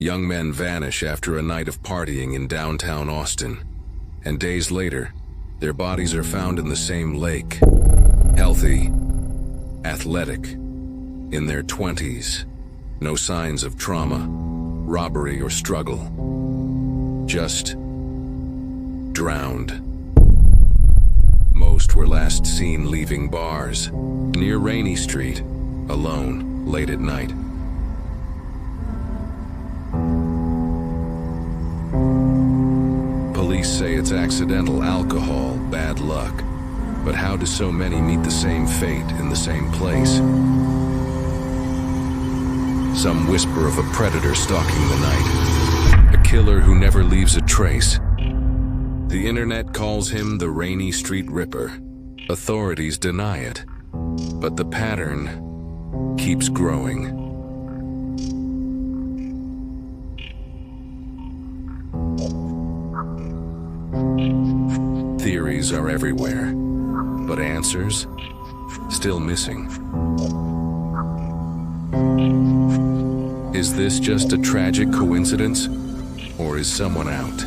Young men vanish after a night of partying in downtown Austin, and days later, their bodies are found in the same lake. Healthy, athletic, in their 20s. No signs of trauma, robbery, or struggle. Just drowned. Most were last seen leaving bars near Rainy Street, alone, late at night. Police say it's accidental alcohol, bad luck. But how do so many meet the same fate in the same place? Some whisper of a predator stalking the night. A killer who never leaves a trace. The internet calls him the Rainy Street Ripper. Authorities deny it. But the pattern keeps growing. Theories are everywhere, but answers still missing. Is this just a tragic coincidence, or is someone out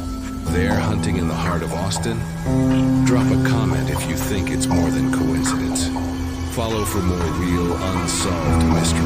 there hunting in the heart of Austin? Drop a comment if you think it's more than coincidence. Follow for more real unsolved mysteries.